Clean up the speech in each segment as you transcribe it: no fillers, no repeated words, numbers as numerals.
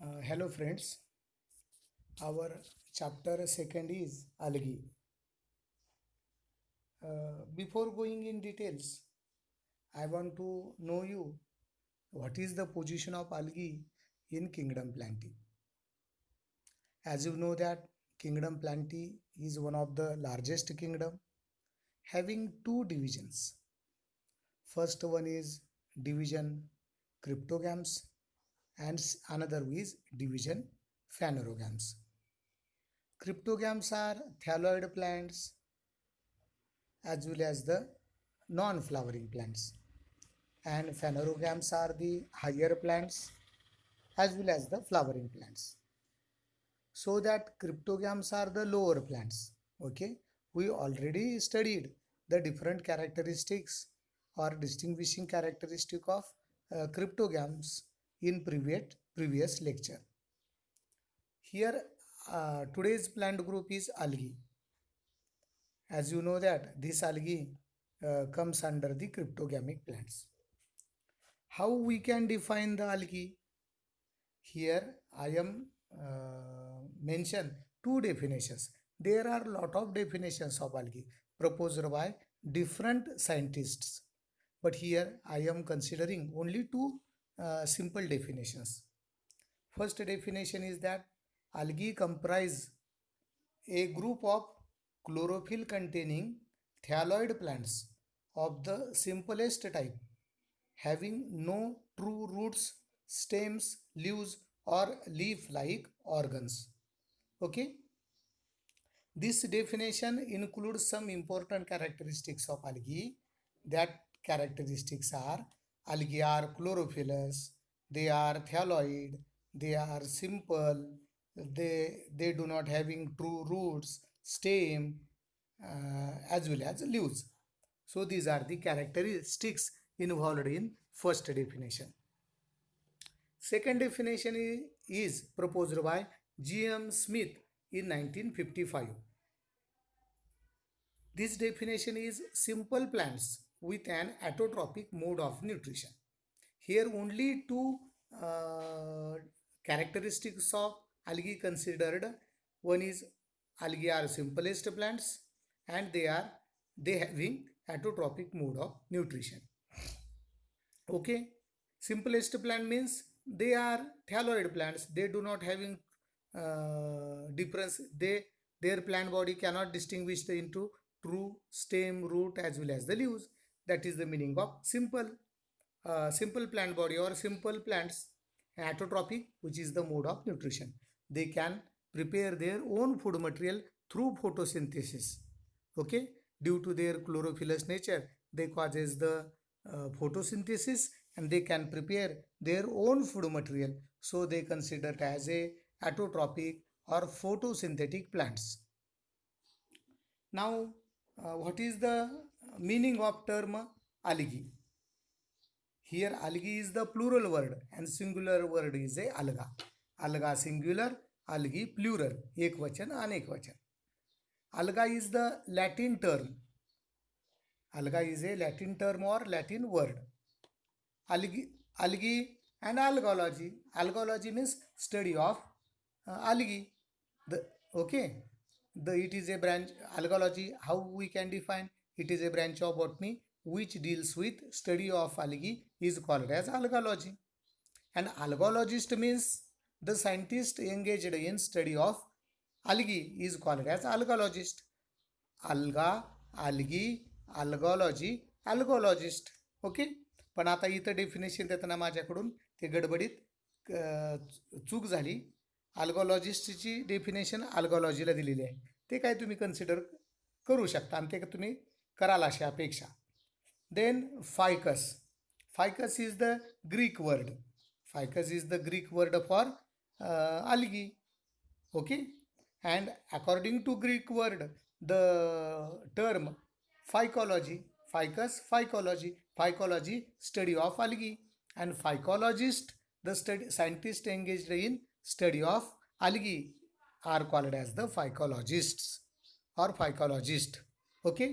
Hello friends, our chapter second is algae. Before going in details, I want to know you what is the position of algae in kingdom plantae. As you know that kingdom plantae is one of the largest kingdom having two divisions. First one is division cryptogams and another is division phanerogams. Cryptogams are thalloid plants as well as the non-flowering plants, and phanerogams are the higher plants as well as the flowering plants, so that cryptogams are the lower plants. Okay, we already studied the different characteristics or distinguishing characteristic of cryptogams in previous lecture. Here today's plant group is algae. As you know that this algae comes under the cryptogamic plants. How we can define the algae? Here I am mention two definitions. There are lot of definitions of algae proposed by different scientists, but here I am considering only two simple definitions. First definition is that algae comprise a group of chlorophyll containing thalloid plants of the simplest type, having no true roots, stems, leaves, or leaf like organs. Okay, this definition includes some important characteristics of algae. That characteristics are algae are chlorophyllous, they are thalloid, they are simple, they do not having true roots, stem, as well as leaves. So these are the characteristics involved in first definition. Second definition is proposed by G.M. Smith in 1955. This definition is simple plants with an autotrophic mode of nutrition. Here only two characteristics of algae considered. One is algae are simplest plants and they having autotrophic mode of nutrition. Okay, simplest plant means they are thalloid plants. They do not having difference. Their plant body cannot distinguish into true stem, root as well as the leaves. That is the meaning of simple plant body or simple plants. Autotrophic, which is the mode of nutrition. They can prepare their own food material through photosynthesis. Okay, due to their chlorophyllous nature, they causes the photosynthesis and they can prepare their own food material, so they considered as a autotrophic or photosynthetic plants. Now what is the meaning of term algae? Here algae is the plural word and singular word is a alga. Alga singular, algae plural, ekvachan, anekvachan. Alga is the Latin term. Alga is a Latin term or Latin word. Algae and algology. Algology means study of algae. The okay, it is a branch. Algology, how we can define? It is a branch of botany which deals with study of algae is called as algology. And algologist means the scientist engaged in study of algae is called as algologist. Alga, algae, algology, algologist. Okay, पण आता इथं definition देताना माझ्याकडून ते गडबडीत चूक झाली. अल्गॉलॉजिस्टची definition अल्गॉलॉजीला दिलेली आहे. ते काय तुम्ही कन्सिडर करू शकता आणि ते तुम्ही कराल अशी अपेक्षा. Then phycus. Phycus is the Greek word. Phycus is the Greek word for algae. Okay, and according to Greek word, the term phycology, ficus, phycology study of algae, and phycologist, the scientist engaged in study of algae, are called as the phycologists or phycologist. Okay,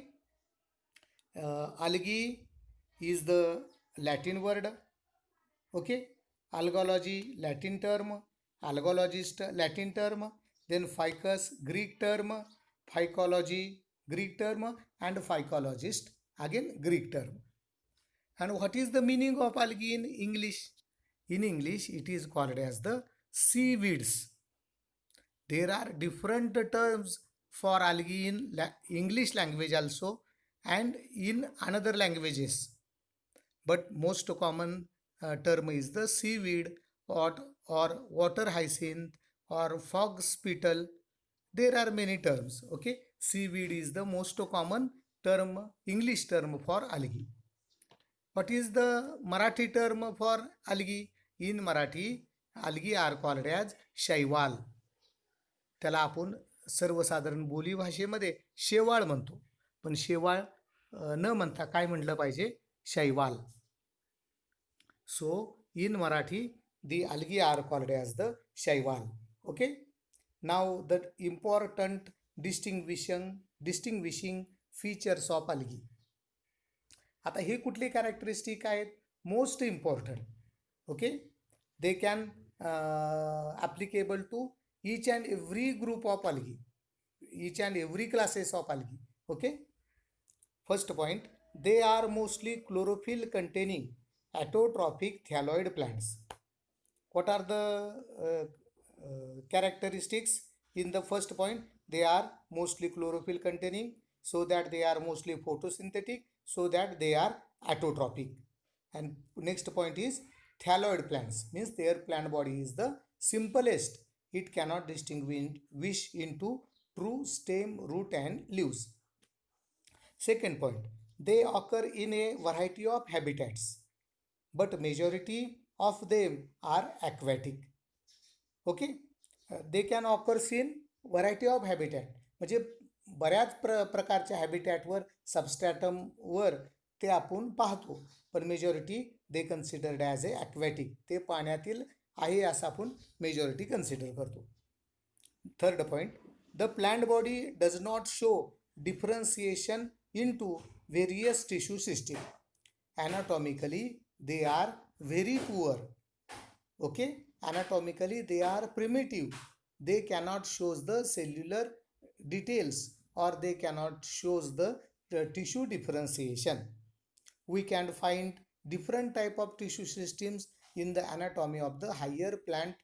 algae is the Latin word. Okay, algology Latin term, Algologist Latin term, then ficus Greek term, phycology Greek term, and phycologist again Greek term. And what is the meaning of algae in English? In English, it is called as the seaweeds. There are different terms for algae in English language also and in another languages. But most common term is the seaweed or, or water hyacinth or fog spittle. There are many terms. Okay, seaweed is the most common term, English term for algae. What is the Marathi term for algae? In Marathi, algae are called as शैवाल. त्याला आपण सर्वसाधारण बोलीभाषेमध्ये शेवाळ म्हणतो, पण शेवाळ न म्हणता काय म्हटलं पाहिजे? शैवाल. So in Marathi, the algae are called as the shaiwal. Okay. Now the important distinguishing features of algae. आता हे कुठले कॅरेक्टरिस्टिक आहेत? Most important. Okay, they can applicable to each and every group of algae, each and every classes of algae. Okay, first point, they are mostly chlorophyll containing autotrophic thalloid plants. What are the characteristics? In the first point, they are mostly chlorophyll containing, so that they are mostly photosynthetic, so that they are autotrophic. And next point is thalloid plants, means their plant body is the simplest. It cannot distinguish into true stem, root and leaves. Second point, they occur in a variety of habitats, but majority of them are aquatic. Okay, they can occur in variety of habitat, म्हणजे बऱ्याच प्रकारच्या हॅबिटॅटवर सबस्ट्रॅटमवर ते आपण पाहतो, पण majority they considered as a aquatic, ते पाण्यातील आहे असं आपण मेजॉरिटी कन्सिडर करतो. Third point, the plant body does not show differentiation into various tissue system. Anatomically they are very poor. Okay, anatomically they are primitive. They cannot shows the cellular details, or they cannot shows the tissue differentiation. We can find different type of tissue systems in the anatomy of the higher plant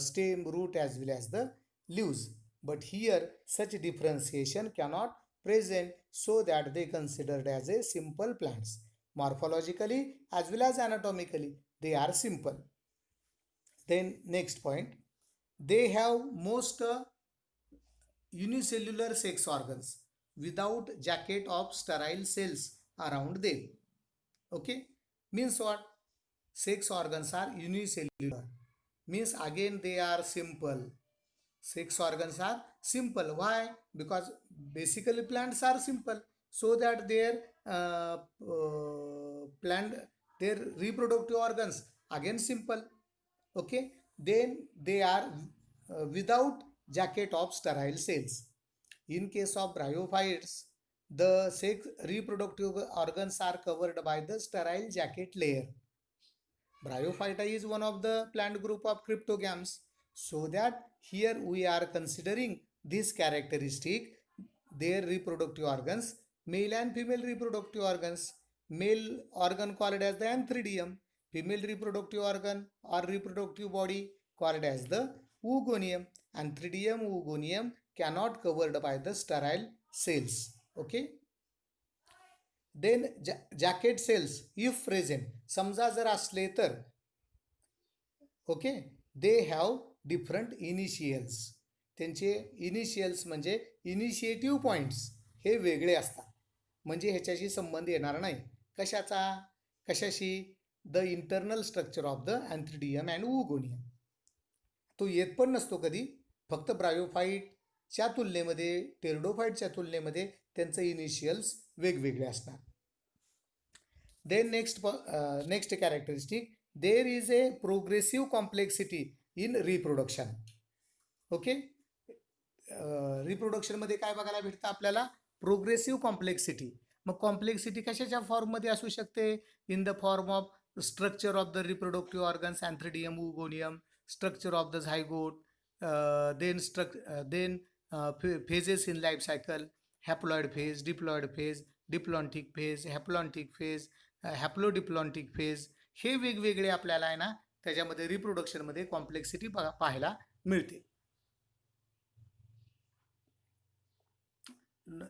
stem, root as well as the leaves, but here such differentiation cannot present, so that they considered as a simple plants. Morphologically as well as anatomically they are simple. Then next point, they have most unicellular sex organs without jacket of sterile cells around them. Okay, means what? Sex organs are unicellular, means again they are simple. Sex organs are simple. Why? Because basically plants are simple, so that their their reproductive organs again simple. Okay, then they are without jacket of sterile cells. In case of bryophytes, the sex reproductive organs are covered by the sterile jacket layer. Bryophyta is one of the plant group of cryptogams, so that here we are considering this characteristic, their reproductive organs, male and female reproductive organs. Male organ called as the antheridium, female reproductive organ or reproductive body called as the oogonium. Antheridium, oogonium cannot covered by the sterile cells. Okay, then jacket cells if present, समजा जर असले तर, okay, they have different initials. त्यांचे initials म्हणजे initiative points हे वेगळे असतात, म्हणजे ह्याच्याशी संबंध येणार नाही. कशाशी? The internal structure of the antheridium and oogonium. तो येत पण नसतो कधी, फक्त ब्रायोफाईटच्या तुलनेमध्ये, टेरिडोफाईटच्या तुलनेमध्ये त्यांचं इनिशियल्स वेगवेगळे असणार. Then next characteristic, there is a progressive complexity in reproduction. Okay, रिप्रोडक्शनमध्ये काय बघायला भेटतं आपल्याला? Progressive complexity. मग कॉम्प्लेक्सिटी कशाच्या फॉर्ममध्ये असू शकते? In the form of structure of the reproductive organs, antheridium, oogonium. structure of the zygote, phases in life cycle, haploid phase, diplontic phase, haplontic phase, haplodiplontic phase, हे वेगवेगळे आपल्याला आहे ना त्याच्यामध्ये रिप्रोडक्शनमध्ये कॉम्प्लेक्सिटी पाहायला मिळते.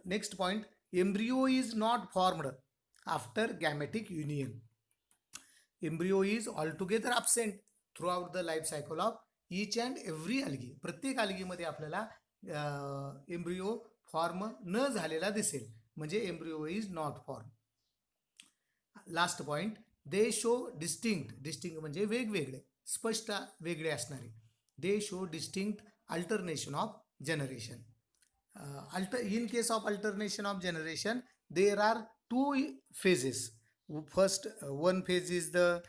Next point, embryo is not formed after gametic union. Embryo is altogether absent throughout the life cycle of each and every algae. प्रत्येक algaeमध्ये आपल्याला एम्ब्रियो फॉर्म न झालेला दिसेल, म्हणजे embryo is not form. Last point, they show distinct म्हणजे वेगवेगळे, स्पष्ट वेगळे असणारे. दे show distinct alternation of generation. In case of alternation of generation, there are two phases. First, one phase is the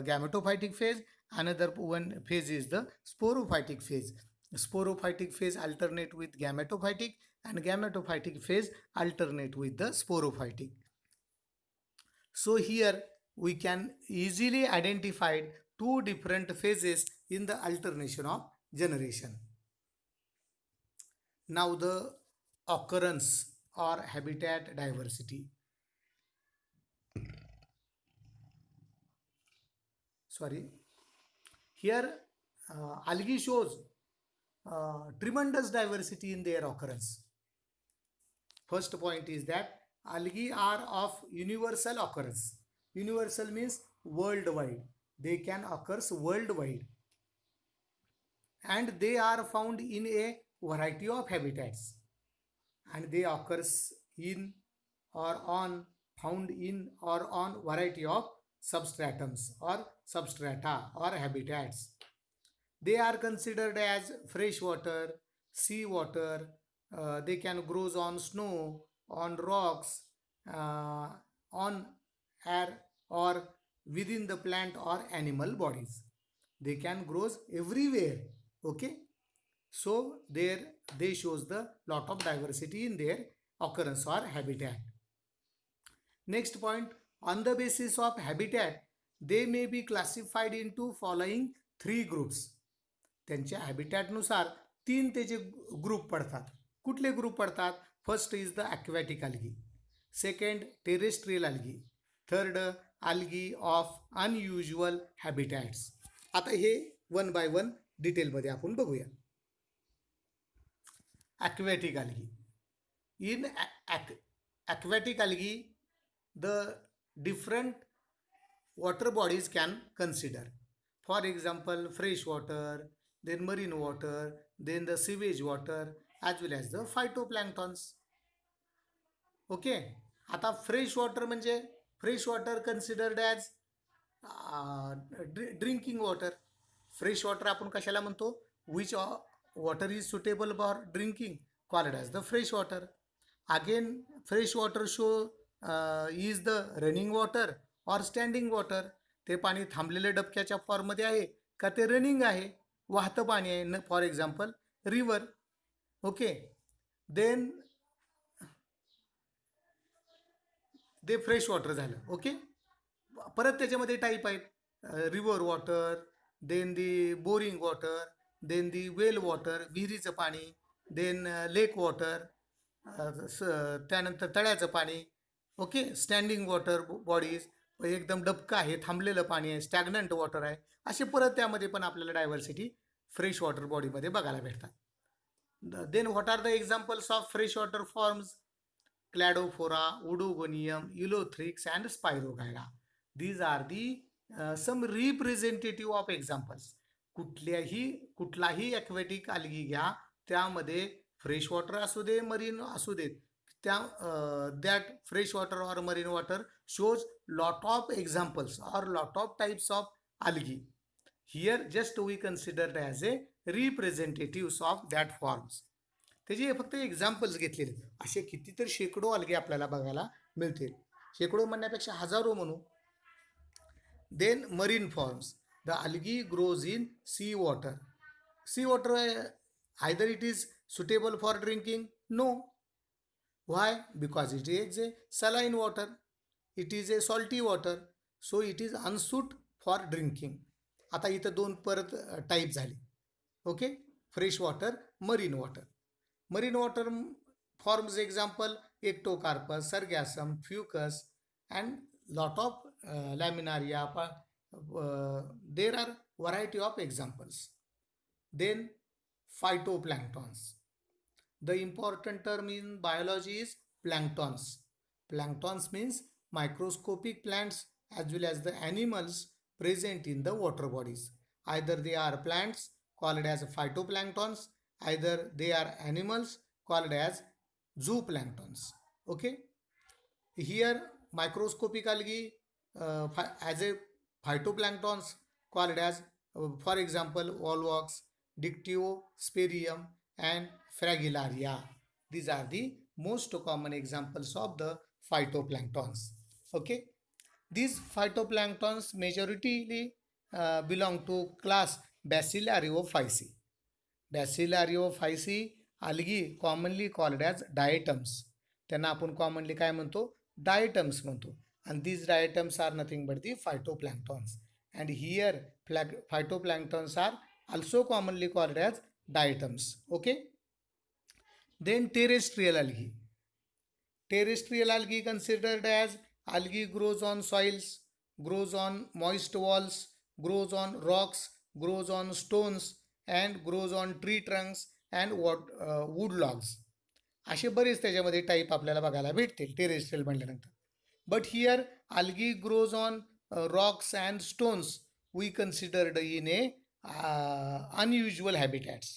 gametophytic phase, another one phase is the sporophytic phase. Sporophytic phase alternate with gametophytic, and gametophytic phase alternate with the sporophytic. So here we can easily identify two different phases in the alternation of generation. Now the occurrence or habitat diversity. Here algae shows tremendous diversity in their occurrence. First point is that algae are of universal occurrence. Universal means worldwide. They can occur worldwide, and they are found in a variety of habitats, and they occurs in or on found in or on variety of substratums or substrata or habitats. They are considered as freshwater, seawater. They can grow on snow, on rocks, on air, or within the plant or animal bodies. They can grow everywhere. Okay, so there they shows the lot of diversity in their occurrence or habitat. Next point, on the basis of habitat, they may be classified into following three groups. त्यांच्या हॅबिटॅटनुसार तीन त्याचे group पडतात. कुठले group पडतात? First is the aquatic algae, second terrestrial algae, third algae of unusual habitats. आता हे one by one डिटेलमध्ये आपण बघूया. aquatic algae. In aquatic algae, the different water bodies can consider. For example, fresh water, then marine water, then the sewage water, as well as the phytoplanktons. Okay. आता fresh water म्हणजे fresh water considered as drinking water. Fresh water आपण कशाला म्हणतो? विच water is suitable for drinking, called as the fresh water. Again, fresh water show is the running water or standing water. ते पाणी थांबलेल्या डबक्याच्या फॉर्ममध्ये आहे का ते रनिंग आहे, वाहतं पाणी आहे, for example river. Okay, then ते फ्रेश वॉटर झालं. ओके, परत त्याच्यामध्ये टाईप आहेत, river water, then the boring water, then the well water, विहिरीचं पाणी, देन लेक वॉटर, त्यानंतर तळ्याचं पाणी. ओके, स्टँडिंग वॉटर बॉडीज, एकदम डबका आहे, थांबलेलं पाणी आहे, स्टॅग्नंट वॉटर आहे. असे परत त्यामध्ये पण आपल्याला डायव्हर्सिटी फ्रेश वॉटर बॉडीमध्ये बघायला भेटतात. Then what are the examples of fresh water forms? Cladophora, Oedogonium, Ulothrix and Spirogyra. These are the some representative of examples. कुठलाही ॲक्वॅटिक algae घ्या, त्यामध्ये फ्रेश वॉटर असू दे, मरीन असू देत, that fresh water or marine water shows lot of examples or lot of types of algae. Here just we considered as a representatives of that forms. त्याचे फक्त examples घेतलेले. असे कितीतरी शेकडो algae आपल्याला बघायला मिळतील. शेकडो म्हणण्यापेक्षा हजारो म्हणू. Then marine forms. The algae grows in sea water. Sea water, either it is suitable for drinking? No. Why? Because it is a saline water. It is a salty water. So it is unsuit for drinking. आता इथं दोन परत type झाले. Okay, fresh water, marine water. Marine water forms example ectocarpus, sargassum, fucus, and lot of laminaria. There are variety of examples. Then phytoplanktons. The important term in biology is planktons. Planktons means microscopic plants as well as the animals present in the water bodies. Either they are plants called as phytoplanktons, either they are animals called as zooplanktons. Okay, here microscopic algae as a phytoplanktons called as for example volvox, dictyosporium and fragillaria. These are the most common examples of the phytoplanktons. Okay, these phytoplanktons majority belong to class Bacillariophyceae. Bacillariophyceae algae commonly called as diatoms. त्यांना आपण commonly काय म्हणतो, diatoms म्हणतो. And these diatoms are nothing but the phytoplanktons. And here phytoplanktons are also commonly called as diatoms. Okay. Then terrestrial algae. Terrestrial algae considered as algae grows on soils, grows on moist walls, grows on rocks, grows on stones, and grows on tree trunks and wood logs. असे बरेच त्याच्यामध्ये type आपल्याला बघायला भेटतील terrestrial म्हटल्यानंतर. But here algae grows on rocks and stones we considered in a unusual habitats.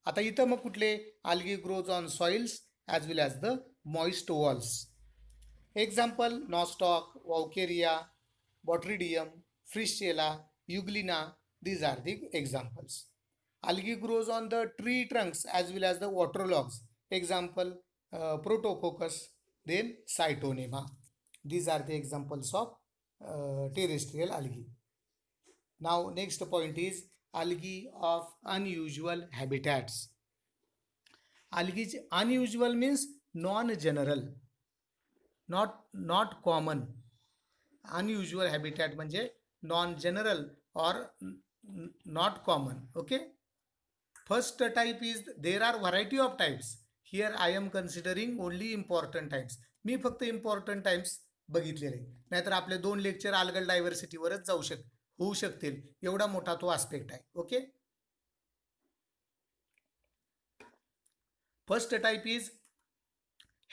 आता इथं मग कुठले algae grows on soils as well as the moist walls. Example nostoc, Vaucaria, Botridium, Frischella, Euglena. These are the examples. Algae grows on the tree trunks as well as the waterlogs. Example Protococcus, then Cytonema. These are the examples of terrestrial algae. Now next point is algae of unusual habitats. Algae unusual means non-general, not common. Unusual habitat म्हणजे non-general or not common. Okay. First type is there are variety of types. Here I am considering only important types. मी फक्त important types बघितलेले, नाहीतर आपले 2 lecture algal diversity वरच होऊ शकतील, एवढा मोठा तो आस्पेक्ट आहे. Okay. First type is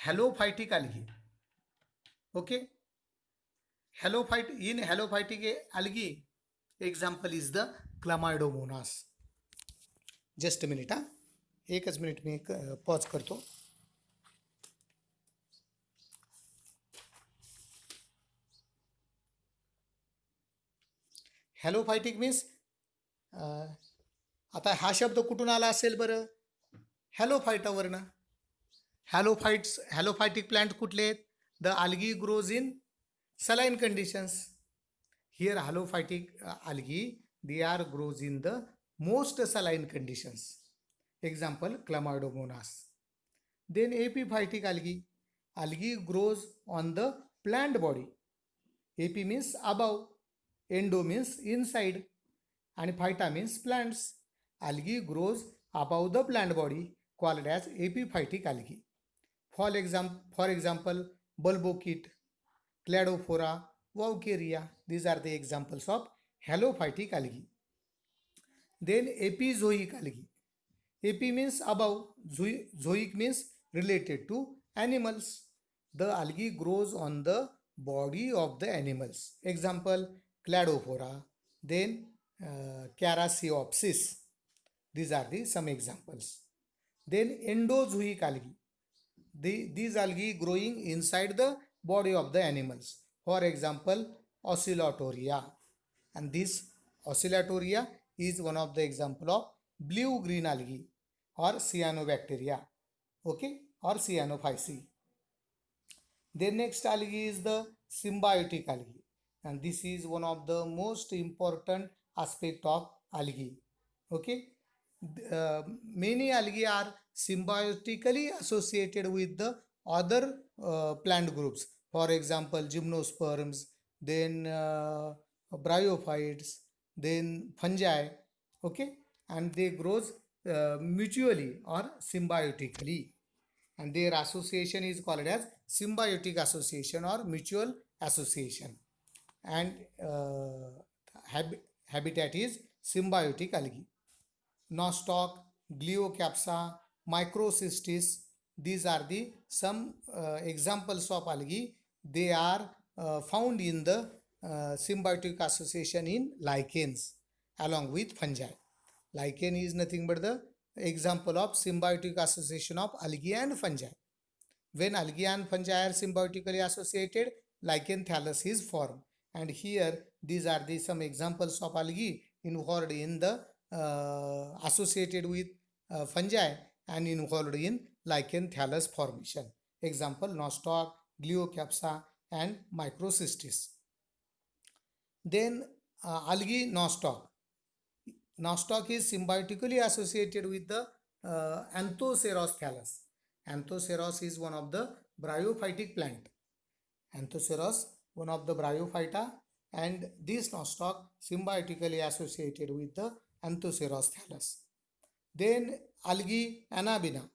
halophytic algae. Okay. In halophytic algae, example is the Chlamydomonas. Just a minute. एकच मिनिट मी पॉज करतो. हॅलोफायटिक मीन्स आता हा शब्द कुठून आला असेल बरं? हॅलोफायटावरनं. हॅलोफायटिक प्लांट कुठले आहेत? The algae grows in saline conditions. Here halophytic algae, they are grows in the most saline conditions. Example Chlamydomonas. Then epiphytic algae. Algae grows on the plant body. Epi means above, endo means inside, and phyta means plants. Algae grows above the plant body called as epiphytic algae. For example, Bulbocute, Cladophora, Vaucaria. These are the examples of halophytic algae. Then epizoic algae. Epi means above, zoic means related to animals. The algae grows on the body of the animals. Example Cladophora, then Characiopsis. These are the some examples. Then endozoic algae. These algae growing inside the body of the animals. For example Oscillatoria. And this Oscillatoria is one of the example of blue-green algae or cyanobacteria. Okay, or cyanophyceae. Then next algae is the symbiotic algae, and this is one of the most important aspect of algae. Okay, many algae are symbiotically associated with the other plant groups. For example, gymnosperms, then bryophytes, then fungi, okay, and they grows mutually or symbiotically, and their association is called as symbiotic association or mutual association, and habitat is symbiotic algae. Nostoc, Glyocapsa, Microcystis. These are the some examples of algae. They are found in the symbiotic association in lichens along with fungi. Lichen is nothing but the example of symbiotic association of algae and fungi. When algae and fungi are symbiotically associated, lichen thallus is formed. And here, these are the some examples of algae involved in the associated with fungi and involved in lichen thallus formation. Example, nostoc, Glyocapsa, and Microcystis. Then algae nostoc. Nostoc is symbiotically associated with the Anthoceros thallus. Anthoceros is one of the bryophytic plant. Anthoceros, one of the bryophyta, and this nostoc symbiotically associated with the Anthoceros thallus. Then algae Anabaena.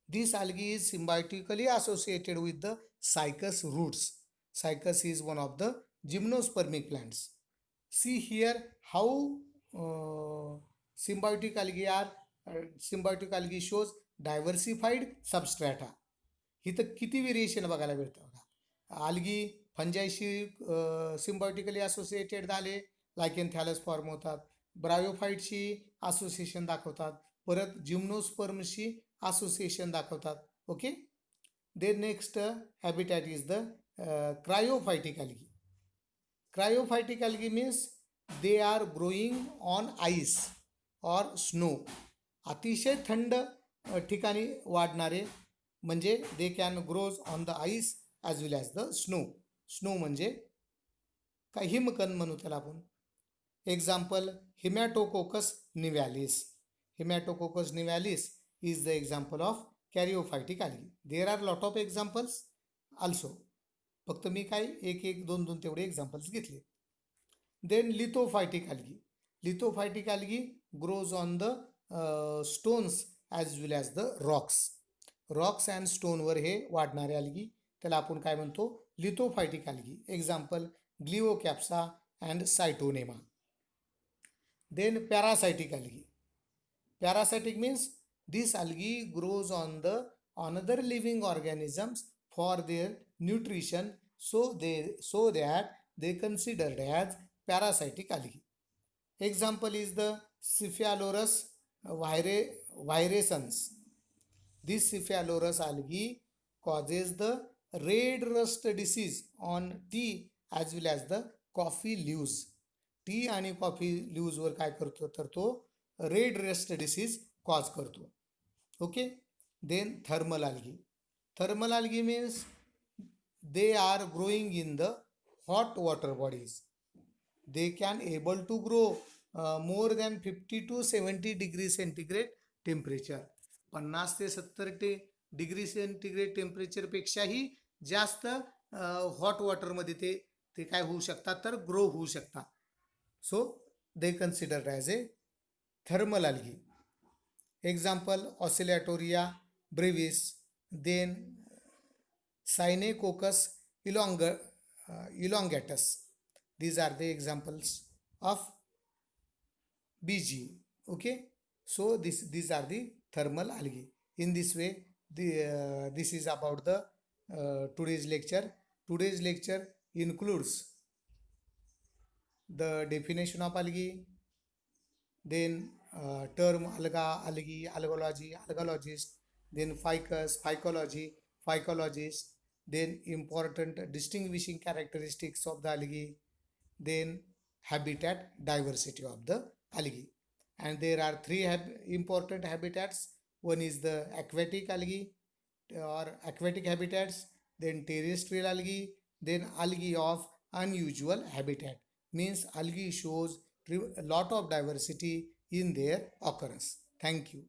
This algae is symbiotically associated with the Cycas roots. Cycas is one of the gymnospermic plants. See here how symbiotic algae are symbiotic algae shows diversified substrata. इथं किती variation बघायला भेटतं बघा. algae फंजाईशी symbiotically associated झाले, लायकेन थॅलस form होतात. ब्रायोफाईटशी association दाखवतात, परत जिम्नोस्पर्मशी असोसिएशन दाखवतात. Okay. Then next habitat is the cryophytic algae. Cryophytic algae means they are growing on ice or snow. अतिशय थंड ठिकाणी वाढणारे म्हणजे they can grows on the ice as well as the snow. Snow म्हणजे काय हिमकण म्हणू त्याला आपण. Example Haematococcus nivalis. Haematococcus nivalis is the example of cryophytic algae. There are lot of examples also. फक्त मी काय एक एक दोन दोन तेवढे एक्झाम्पल्स घेतले. Then lithophytic algae. Lithophytic algae grows on the stones as well as the rocks. Rocks and स्टोनवर हे वाढणारे algae त्याला आपण काय म्हणतो, lithophytic algae. Example Gloeocapsa and Scytonema. Then parasitic algae. Parasitic means this algae grows on the another living organisms for their nutrition, so that they considered as parasitic algae. Example is the Cephalorus virescens. This Cephalorus algae causes the red rust disease on tea as well as the coffee leaves. Tea आणि coffee लीव्सवर काय करतो तर तो red rust disease cause करतो. Okay. Then thermal algae. Thermal algae means they are growing in the hot water bodies. They can able to grow more than 50 to 70 degree centigrade temperature. 50 ते 70 degree centigrade टेम्परेचरपेक्षाही जास्त hot वॉटरमध्ये ते काय होऊ शकतात तर grow होऊ शकतात. सो दे considered as A thermal algae. Example Oscillatoria brevis. Then Cyanococcus elongatus. These are the examples of BG. Okay. So these are the thermal algae. In this way, this is about the today's lecture. Today's lecture includes the definition of algae, then term alga, algae, algology, algologist, then ficus, phycology, phycologist, then important distinguishing characteristics of the algae, then habitat diversity of the algae. And there are three important habitats. One is the aquatic algae or aquatic habitats, then terrestrial algae, then algae of unusual habitat. Means algae shows a lot of diversity in their occurrence. Thank you.